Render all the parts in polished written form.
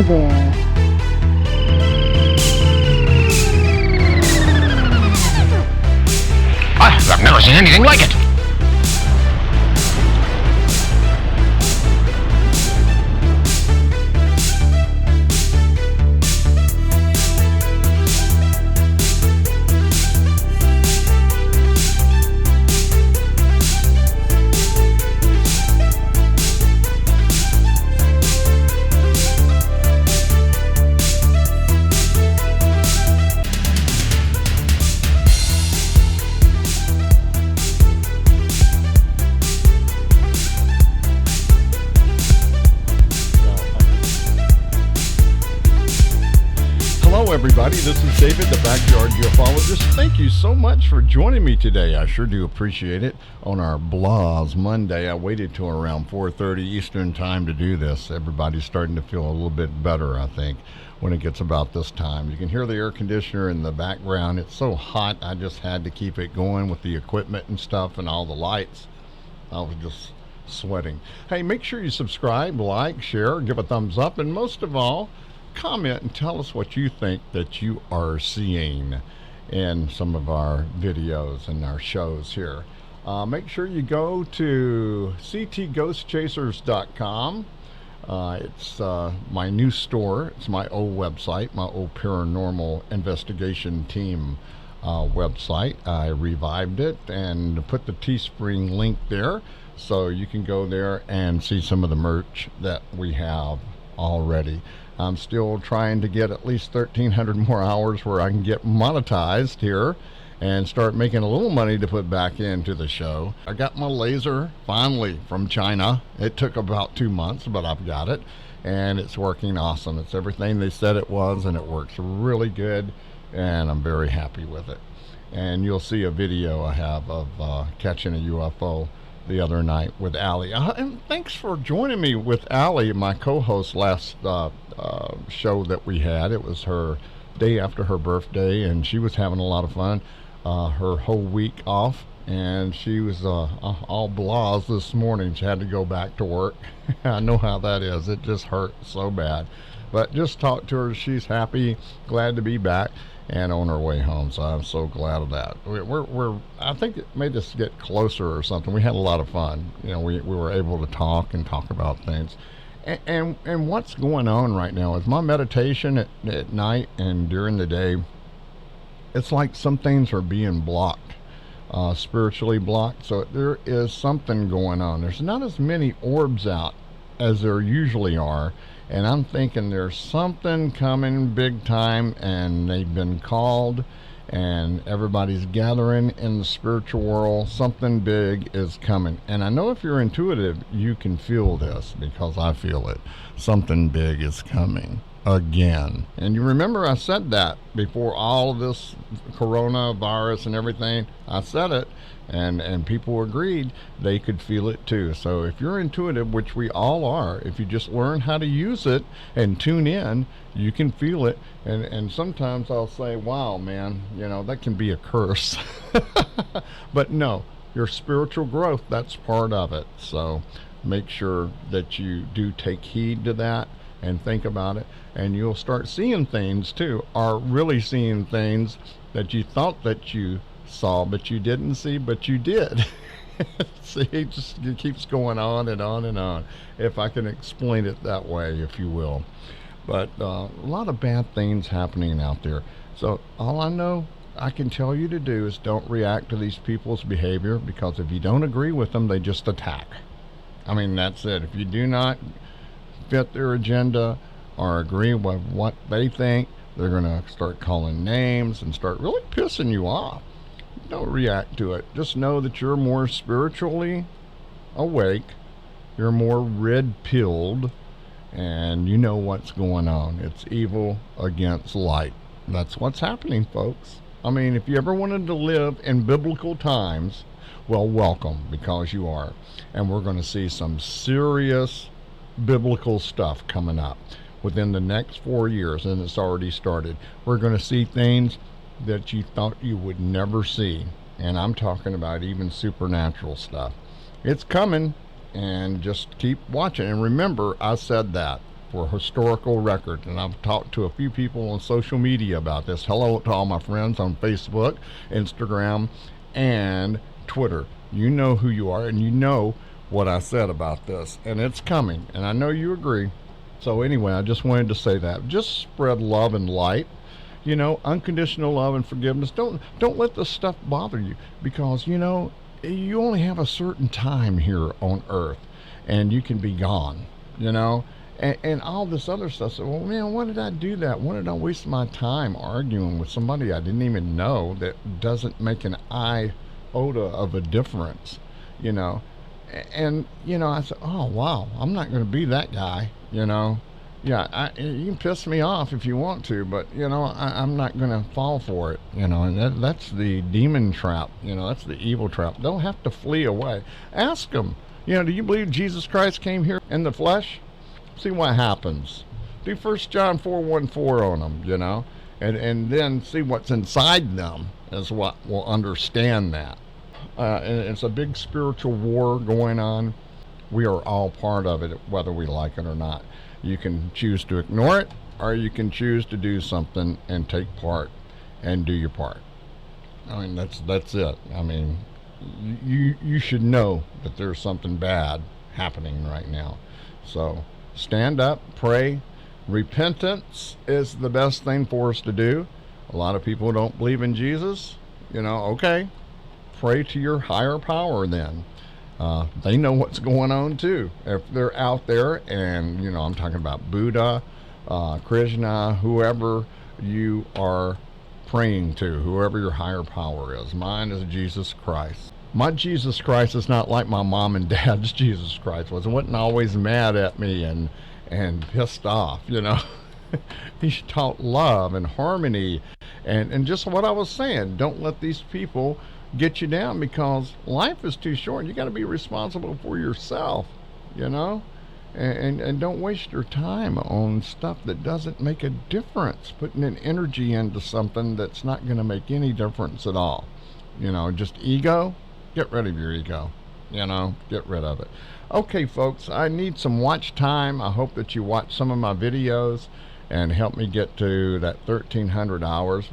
there. I've never seen anything like it. Everybody, this is David, the Backyard Ufologist. Thank you so much for joining me today. I sure do appreciate it. On our Blahs Monday, I waited till around 4:30 Eastern time to do this. Everybody's starting to feel a little bit better, I think, when it gets about this time. You can hear the air conditioner in the background. It's so hot, I just had to keep it going with the equipment and stuff and all the lights. I was just sweating. Hey, make sure you subscribe, like, share, give a thumbs up, and most of all, comment and tell us what you think that you are seeing in some of our videos and our shows here. Make sure you go to ctghostchasers.com. It's my new store. It's my old website, my old paranormal investigation team website. I revived it and put the Teespring link there, so you can go there and see some of the merch that we have already. I'm still trying to get at least 1,300 more hours where I can get monetized here and start making a little money to put back into the show. I got my laser finally from China. It took about 2 months, but I've got it, and it's working awesome. It's everything they said it was, and it works really good, and I'm very happy with it. And you'll see a video I have of catching a UFO the other night with Allie. And thanks for joining me with Allie, my co-host, last show that we had. It was her day after her birthday, and she was having a lot of fun. Her whole week off, and she was all blahs this morning. She had to go back to work. I know how that is. It just hurt so bad. But just talk to her. She's happy, glad to be back, and on her way home. So I'm so glad of that. I think it made us get closer or something. We had a lot of fun. You know, we were able to talk about things. And what's going on right now is my meditation at night and during the day. It's like some things are being blocked, spiritually blocked. So there is something going on. There's not as many orbs out as there usually are. And I'm thinking there's something coming big time, and they've been called, and everybody's gathering in the spiritual world. Something big is coming. And I know if you're intuitive, you can feel this, because I feel it. Something big is coming again. And you remember I said that before all of this coronavirus and everything. I said it, and people agreed they could feel it too. So if you're intuitive, which we all are, if you just learn how to use it and tune in, you can feel it. And sometimes I'll say, wow, man, you know, that can be a curse. But no, your spiritual growth, that's part of it. So make sure that you do take heed to that and think about it, and you'll start seeing things too, or really seeing things that you thought that you saw but you didn't see, but you did. See, it keeps going on and on and on, if I can explain it that way, if you will. But a lot of bad things happening out there. So all I know I can tell you to do is don't react to these people's behavior, because if you don't agree with them, they just attack. I mean, that's it. If you do not fit their agenda or agree with what they think, they're going to start calling names and start really pissing you off. Don't react to it. Just know that you're more spiritually awake, you're more red-pilled, and you know what's going on. It's evil against light. That's what's happening, folks. I mean, if you ever wanted to live in biblical times, well, welcome, because you are. And we're going to see some serious biblical stuff coming up within the next 4 years, and it's already started. We're going to see things that you thought you would never see, and I'm talking about even supernatural stuff. It's coming, and just keep watching. And remember, I said that for historical record. And I've talked to a few people on social media about this. Hello to all my friends on Facebook, Instagram, and Twitter. You know who you are, and you know what I said about this, and it's coming, and I know you agree. So anyway, I just wanted to say that. Just spread love and light, unconditional love and forgiveness. Don't let this stuff bother you, because you only have a certain time here on earth, and you can be gone, and all this other stuff. So, well, man, why did I do that? Why did I waste my time arguing with somebody I didn't even know, that doesn't make an iota of a difference, And I said, oh wow, I'm not going to be that guy, Yeah, you can piss me off if you want to, but I'm not going to fall for it, And that's the demon trap, That's the evil trap. They'll have to flee away. Ask them, do you believe Jesus Christ came here in the flesh? See what happens. Do 1 John 4:1-4 on them, and then see what's inside them is what will understand that. And it's a big spiritual war going on. We are all part of it, whether we like it or not. You can choose to ignore it, or you can choose to do something and take part and do your part. I mean, that's it. I mean, you should know that there's something bad happening right now. So stand up, pray. Repentance is the best thing for us to do. A lot of people don't believe in Jesus. Okay. Pray to your higher power then. They know what's going on too. If they're out there, and I'm talking about Buddha, Krishna, whoever you are praying to, whoever your higher power is. Mine is Jesus Christ. My Jesus Christ is not like my mom and dad's Jesus Christ was. He wasn't always mad at me and pissed off, He taught love and harmony, and just what I was saying. Don't let these people get you down, because life is too short. You got to be responsible for yourself, and don't waste your time on stuff that doesn't make a difference, putting an energy into something that's not going to make any difference at all. Just ego. Get rid of your ego, get rid of it. Okay, folks, I need some watch time. I hope that you watch some of my videos and help me get to that 1,300 hours,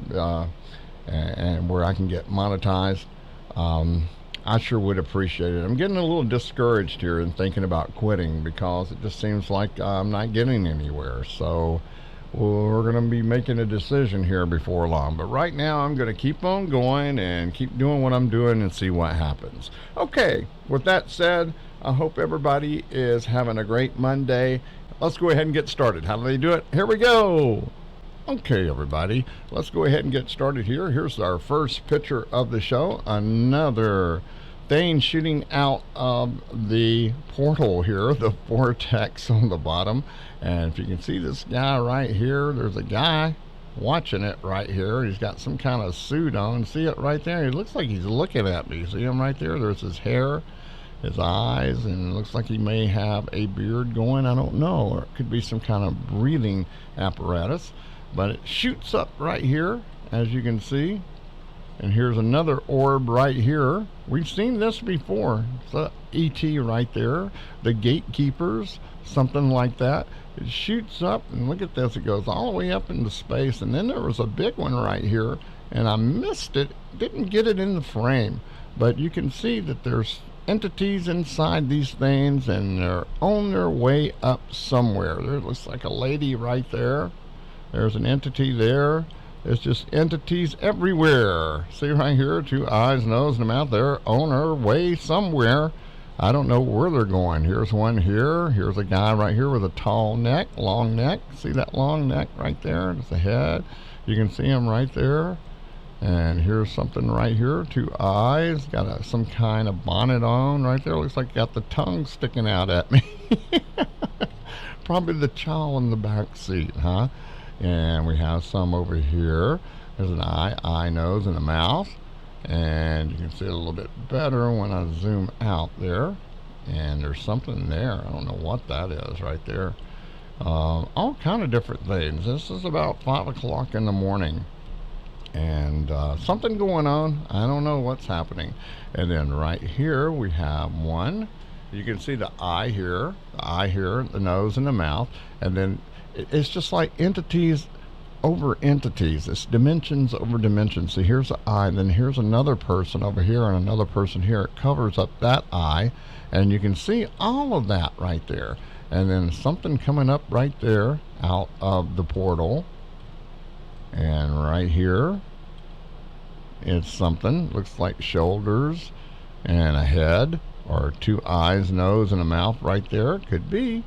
and where I can get monetized. I sure would appreciate it. I'm getting a little discouraged here and thinking about quitting, because it just seems like I'm not getting anywhere. So we're going to be making a decision here before long. But right now I'm going to keep on going and keep doing what I'm doing and see what happens. Okay, with that said, I hope everybody is having a great Monday. Let's go ahead and get started. How do they do it? Here we go. Okay, everybody, let's go ahead and get started here. Here's our first picture of the show. Another thing shooting out of the portal here, the vortex on the bottom. And if you can see this guy right here, there's a guy watching it right here. He's got some kind of suit on. See it right there? He looks like he's looking at me. See him right there? There's his hair, his eyes, and it looks like he may have a beard going. I don't know. Or it could be some kind of breathing apparatus. But it shoots up right here, as you can see. And here's another orb right here. We've seen this before. It's a ET right there. The gatekeepers, something like that. It shoots up, and look at this. It goes all the way up into space. And then there was a big one right here, and I missed it. Didn't get it in the frame. But you can see that there's entities inside these things, and they're on their way up somewhere. There looks like a lady right there. There's an entity there. There's just entities everywhere. See right here, 2 eyes, nose, and a mouth. They're on their way somewhere. I don't know where they're going. Here's one here. Here's a guy right here with a tall neck, long neck. See that long neck right there? It's a head. You can see him right there. And here's something right here. 2 eyes. Got some kind of bonnet on right there. Looks like got the tongue sticking out at me. Probably the child in the back seat, huh? And we have some over here. There's an eye, nose, and a mouth. And you can see it a little bit better when I zoom out there. And there's something there. I don't know what that is right there. All kind of different things. This is about 5 o'clock in the morning. And something going on. I don't know what's happening. And then right here we have one. You can see the eye here, the nose and the mouth, and then it's just like entities over entities. It's dimensions over dimensions. So here's the eye, and then here's another person over here and another person here. It covers up that eye, and you can see all of that right there. And then something coming up right there out of the portal. And right here, it's something. Looks like shoulders and a head, or two eyes, nose, and a mouth right there. Could be.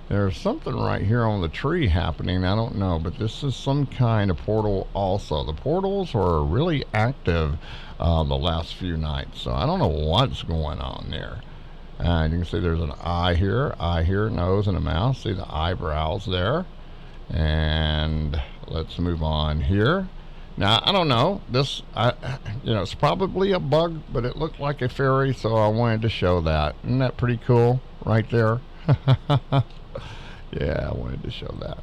There's something right here on the tree happening. I don't know, but this is some kind of portal also. The portals were really active the last few nights, so I don't know what's going on there. And you can see there's an eye here, nose, and a mouth. See the eyebrows there. And let's move on here. Now, I don't know. This, it's probably a bug, but it looked like a fairy, so I wanted to show that. Isn't that pretty cool right there? Yeah, I wanted to show that.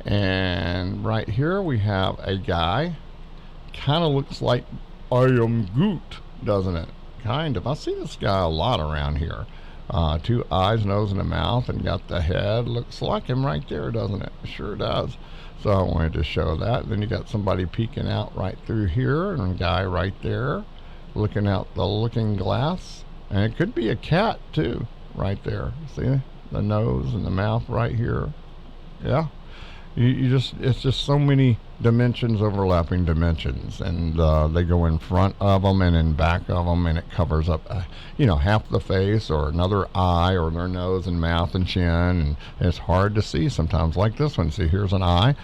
And right here we have a guy. Kind of looks like I am Groot, doesn't it? Kind of. I see this guy a lot around here. Two eyes, nose, and a mouth, and got the head. Looks like him right there, doesn't it? Sure does. So I wanted to show that. Then you got somebody peeking out right through here, and a guy right there looking out the looking glass. And it could be a cat too, right there. See the nose and the mouth right here. Yeah. It's just so many dimensions, overlapping dimensions, and they go in front of them and in back of them, and it covers up, half the face or another eye or their nose and mouth and chin, and it's hard to see sometimes. Like this one, see, here's an eye,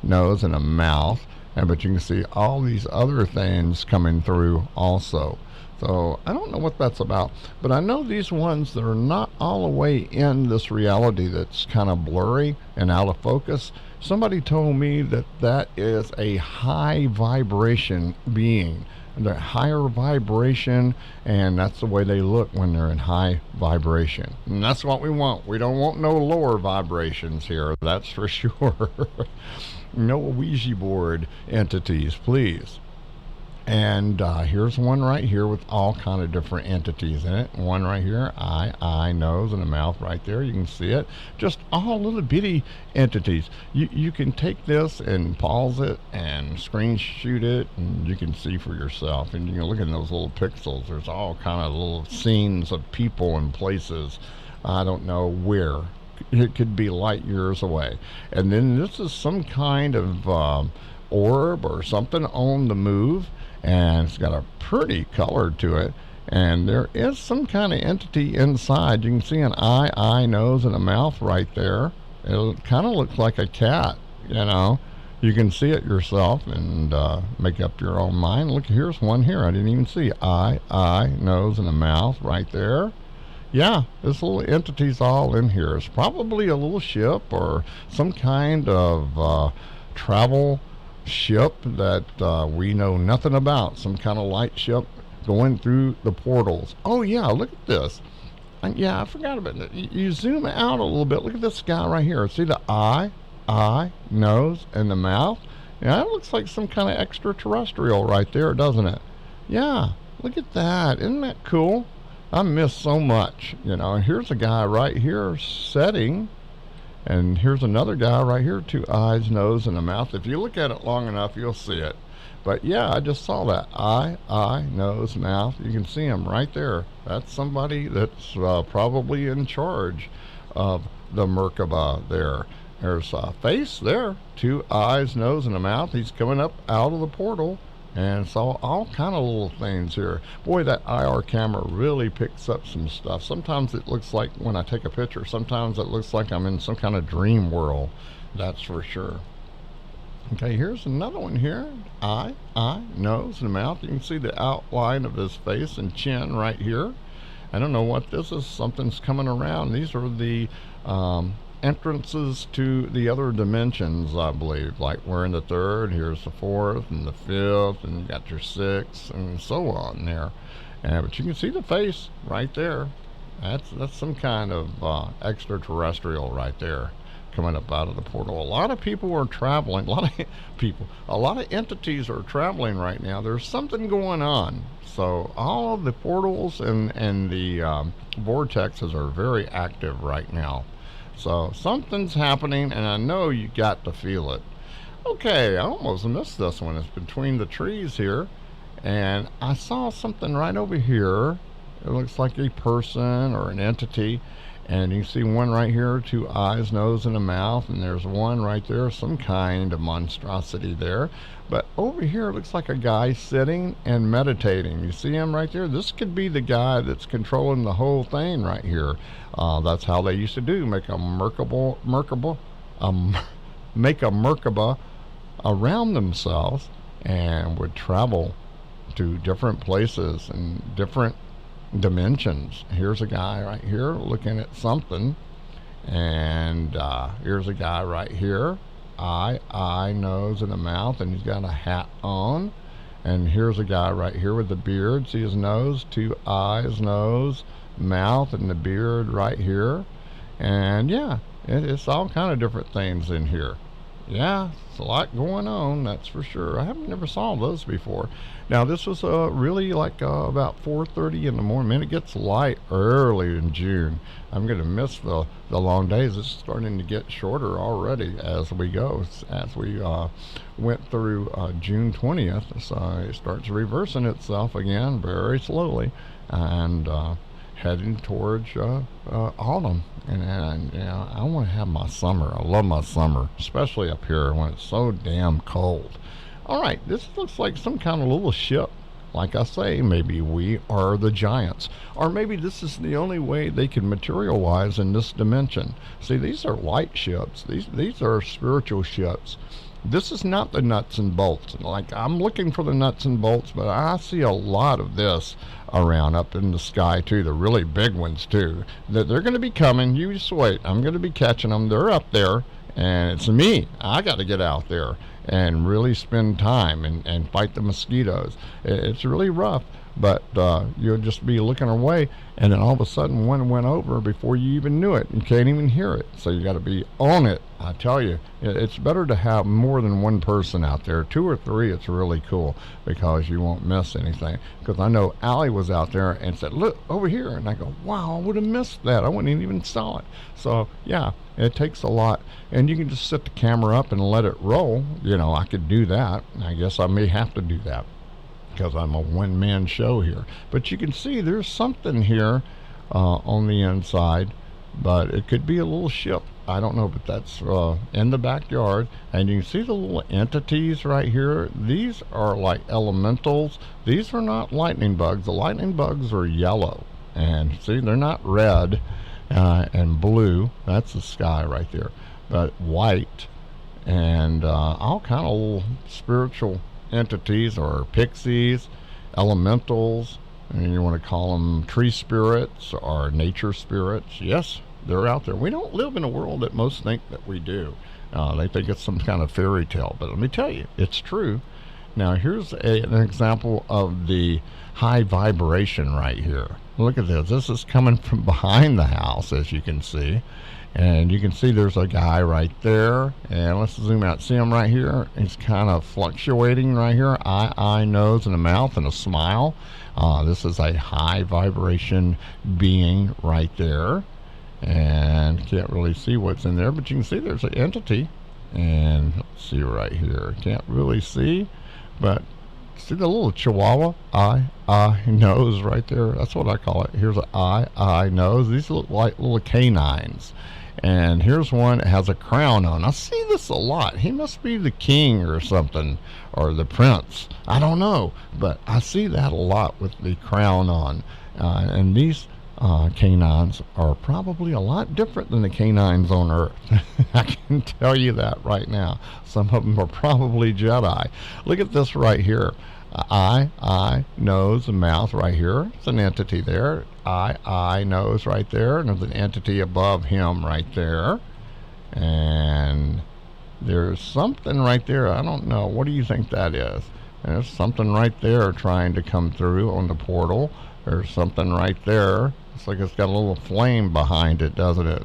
nose, and a mouth, but you can see all these other things coming through also. So I don't know what that's about, but I know these ones that are not all the way in this reality, that's kind of blurry and out of focus. Somebody told me that that is a high vibration being, the higher vibration, and that's the way they look when they're in high vibration. And that's what we want. We don't want no lower vibrations here, that's for sure. No Ouija board entities, please. And here's one right here with all kind of different entities in it. One right here, eye, nose, and a mouth right there. You can see it. Just all little bitty entities. You can take this and pause it and screen shoot it, and you can see for yourself. And you can look at those little pixels. There's all kind of little scenes of people and places. I don't know where. It could be light years away. And then this is some kind of orb or something on the move. And it's got a pretty color to it, and there is some kind of entity inside. You can see an eye, nose, and a mouth right there. It kind of looks like a cat, You can see it yourself and make up your own mind. Look, here's one here I didn't even see. Eye, nose, and a mouth right there. Yeah, this little entity's all in here. It's probably a little ship or some kind of travel ship that we know nothing about. Some kind of light ship going through the portals. Oh yeah, look at this. And yeah, I forgot about it. You zoom out a little bit. Look at this guy right here. See the eye, nose, and the mouth? Yeah, that looks like some kind of extraterrestrial right there, doesn't it? Yeah, look at that. Isn't that cool? I miss so much, And here's a guy right here setting. And here's another guy right here, two eyes, nose, and a mouth. If you look at it long enough, you'll see it. But yeah, I just saw that. Eye, nose, mouth. You can see him right there. That's somebody that's probably in charge of the Merkaba there. There's a face there, two eyes, nose, and a mouth. He's coming up out of the portal. And saw all kind of little things here. Boy, that IR camera really picks up some stuff. Sometimes it looks like when I take a picture, sometimes it looks like I'm in some kind of dream world. That's for sure. Okay, here's another one here. Eye, nose, and mouth. You can see the outline of his face and chin right here. I don't know what this is. Something's coming around. These are the entrances to the other dimensions, I believe. Like we're in the third, here's the fourth and the fifth, and you got your sixth and so on there. But you can see the face right there. That's some kind of extraterrestrial right there. coming up out of the portal. A lot of people are traveling. A lot of entities are traveling right now. There's something going on. So all of the portals and the vortexes are very active right now. So something's happening, and I know you got to feel it. Okay, I almost missed this one. It's between the trees here, and I saw something right over here. It looks like a person or an entity, and you see one right here, 2 eyes, nose, and a mouth, and there's one right there, some kind of monstrosity there. But over here it looks like a guy sitting and meditating. You see him right there? This could be the guy that's controlling the whole thing right here. That's how they used to do, make a Merkaba around themselves, and would travel to different places and different dimensions. Here's a guy right here looking at something, and here's a guy right here, eye, nose, and a mouth, and he's got a hat on. And here's a guy right here with the beard. See his nose, 2 eyes, nose, mouth, and the beard right here. And yeah, it's all kind of different things in here. Yeah, it's a lot going on, that's for sure. I haven't never saw those before. Now this was really like about 4:30 in the morning. Man, it gets light early in June. I'm going to miss the long days. It's starting to get shorter already as we go. As we went through June 20th, so it starts reversing itself again very slowly, and heading towards autumn. And you know, I want to have my summer. I love my summer, especially up here when it's so damn cold. All right, this looks like some kind of little ship. Like I say, maybe we are the giants, or maybe this is the only way they can materialize in this dimension. See, these are light ships. These are spiritual ships. This is not the nuts and bolts. Like, I'm looking for the nuts and bolts, but I see a lot of this around up in the sky too, the really big ones too. They're going to be coming. You just wait. I'm going to be catching them. They're up there, and it's me. I got to get out there and really spend time and fight the mosquitoes. It's really rough, but you'll just be looking away, and then all of a sudden one went over before you even knew it. You can't even hear it, so you got to be on it. I tell you, it's better to have more than one person out there. 2 or 3, it's really cool, because you won't miss anything. Because I know Allie was out there and said, look over here, and I go, wow, I would have missed that. I wouldn't even saw it. So yeah, it takes a lot, and you can just set the camera up and let it roll. You know, I could do that. I guess I may have to do that, because I'm a one-man show here. But you can see there's something here on the inside, but it could be a little ship. I don't know, but that's in the backyard. And you can see the little entities right here. These are like elementals. These are not lightning bugs. The lightning bugs are yellow. And see, they're not red and blue. That's the sky right there. But white, and all kind of little spiritual entities, or pixies, elementals, and you want to call them tree spirits or nature spirits. Yes, they're out there. We don't live in a world that most think that we do. They think it's some kind of fairy tale, but let me tell you, it's true. Now here's an example of the high vibration right here. Look at this. This is coming from behind the house, as you can see. And you can see there's a guy right there. And let's zoom out. See him right here? He's kind of fluctuating right here. Eye, nose, and a mouth, and a smile. This is a high vibration being right there. And can't really see what's in there, but you can see there's an entity. And let's see right here. Can't really see, but see the little chihuahua? Eye, nose right there. That's what I call it. Here's an eye, nose. These look like little canines. And here's one that has a crown on. I see this a lot. He must be the king or something, or the prince. I don't know, but I see that a lot with the crown on. And these canines are probably a lot different than the canines on Earth. I can tell you that right now. Some of them are probably Jedi. Look at this right here. Eye, nose, and mouth right here. It's an entity there. Eye, nose right there. And there's an entity above him right there. And there's something right there. I don't know. What do you think that is? There's something right there trying to come through on the portal. There's something right there. It's like it's got a little flame behind it, doesn't it?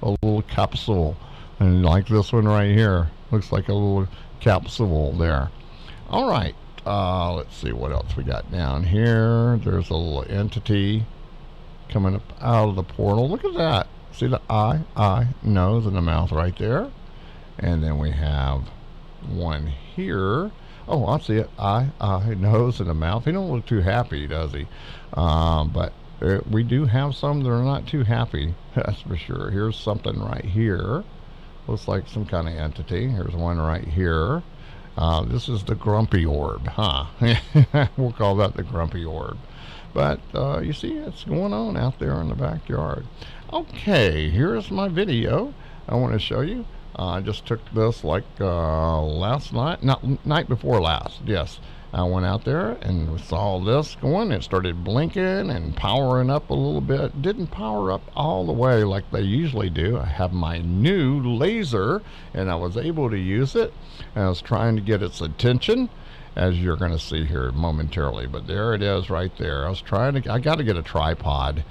A little capsule And like this one right here. Looks like a little capsule there. All right. Let's see what else we got down here. There's a little entity coming up out of the portal. Look at that. See the eye, nose, and the mouth right there. And then we have one here. Oh, I see it. Eye, nose, and the mouth. He don't look too happy, does he? But we do have some that are not too happy. That's for sure. Here's something right here. Looks like some kind of entity. Here's one right here. This is the grumpy orb, huh? We'll call that the grumpy orb. But you see, it's going on out there in the backyard. Okay, here's my video I want to show you. I just took this like last night, night before last, yes. I went out there and we saw this going. It started blinking and powering up a little bit. Didn't power up all the way like they usually do. I have my new laser and I was able to use it. And I was trying to get its attention, as you're going to see here momentarily. But there it is right there. I got to get a tripod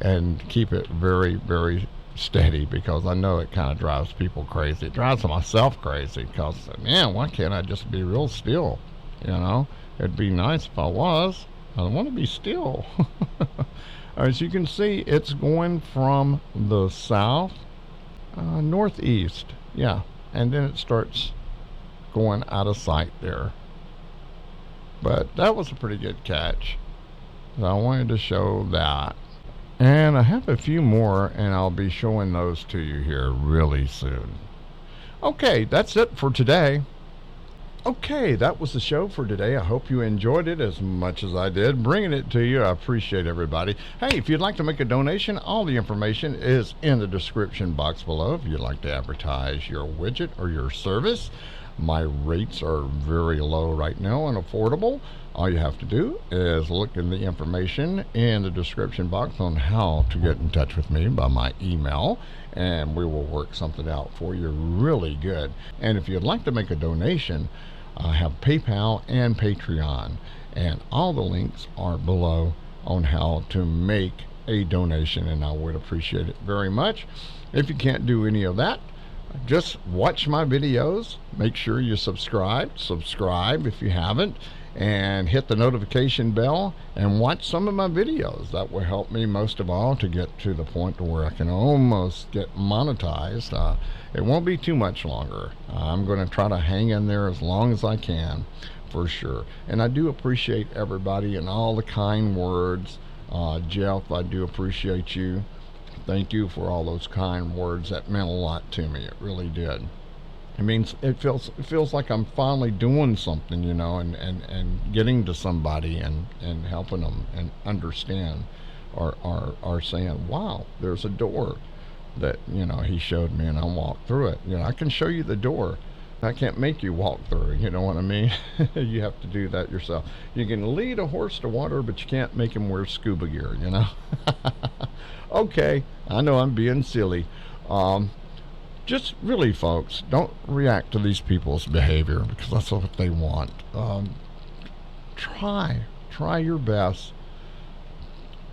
and keep it very, very steady, because I know it kind of drives people crazy. It drives myself crazy because, man, why can't I just be real still? You know, it'd be nice if I was. I want to be still. As you can see, it's going from the south, northeast. Yeah, and then it starts going out of sight there. But that was a pretty good catch. So I wanted to show that. And I have a few more, and I'll be showing those to you here really soon. Okay, that's it for today. Okay, that was the show for today. I hope you enjoyed it as much as I did bringing it to you. I appreciate everybody. Hey, if you'd like to make a donation, all the information is in the description box below. If you'd like to advertise your widget or your service, my rates are very low right now and affordable. All you have to do is look in the information in the description box on how to get in touch with me by my email, and we will work something out for you really good. And if you'd like to make a donation, I have PayPal and Patreon, and all the links are below on how to make a donation, and I would appreciate it very much. If you can't do any of that, just watch my videos. Make sure you subscribe if you haven't, and hit the notification bell and watch some of my videos. That will help me most of all to get to the point where I can almost get monetized. It won't be too much longer. I'm going to try to hang in there as long as I can, for sure. And I do appreciate everybody and all the kind words. Jeff, I do appreciate you. Thank you for all those kind words. That meant a lot to me. It really did. It means it feels like I'm finally doing something, you know, and getting to somebody and helping them and understand, or saying, wow, there's a door that, you know, he showed me and I walked through it. You know, I can show you the door. I can't make you walk through it, you know what I mean? You have to do that yourself. You can lead a horse to water, but you can't make him wear scuba gear, you know? Okay, I know I'm being silly. Just really, folks, don't react to these people's behavior, because that's what they want. Try your best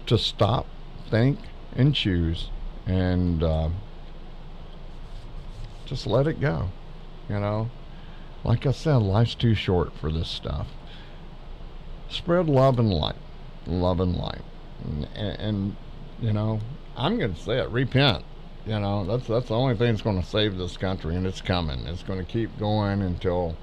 to stop, think, and choose, and just let it go. You know, like I said, life's too short for this stuff. Spread love and light, and you know, I'm going to say it, repent. You know, that's the only thing that's going to save this country, and it's coming. It's going to keep going until,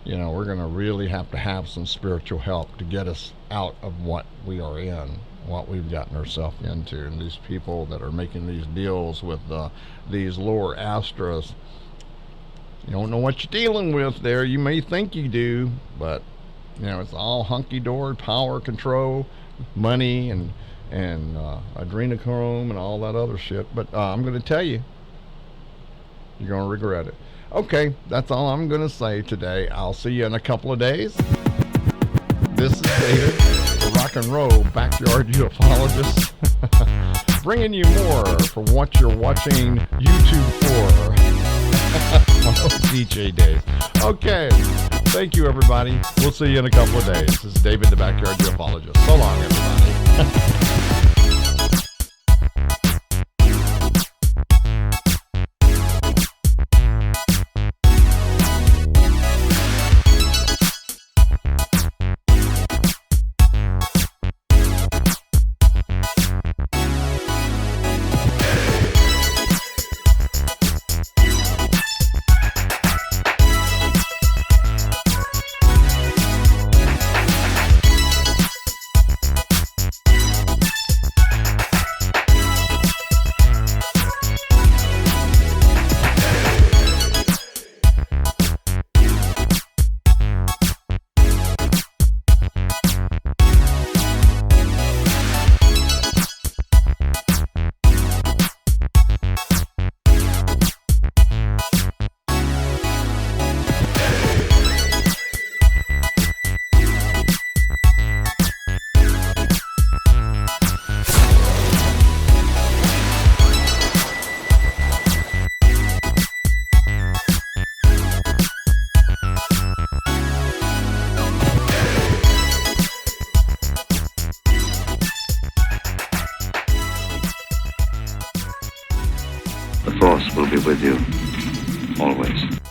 you know, we're going to really have to have some spiritual help to get us out of what we are in, what we've gotten ourselves into. And these people that are making these deals with these lower astras, you don't know what you're dealing with there. You may think you do, but, you know, it's all hunky-dory, power, control, money, and adrenochrome and all that other shit. But I'm going to tell you, you're going to regret it. Okay, that's all I'm going to say today. I'll see you in a couple of days. This is David, the rock and roll backyard ufologist, bringing you more from what you're watching YouTube for. DJ Dave. Okay, thank you, everybody. We'll see you in a couple of days. This is David, the backyard ufologist. So long, everybody. will be with you always.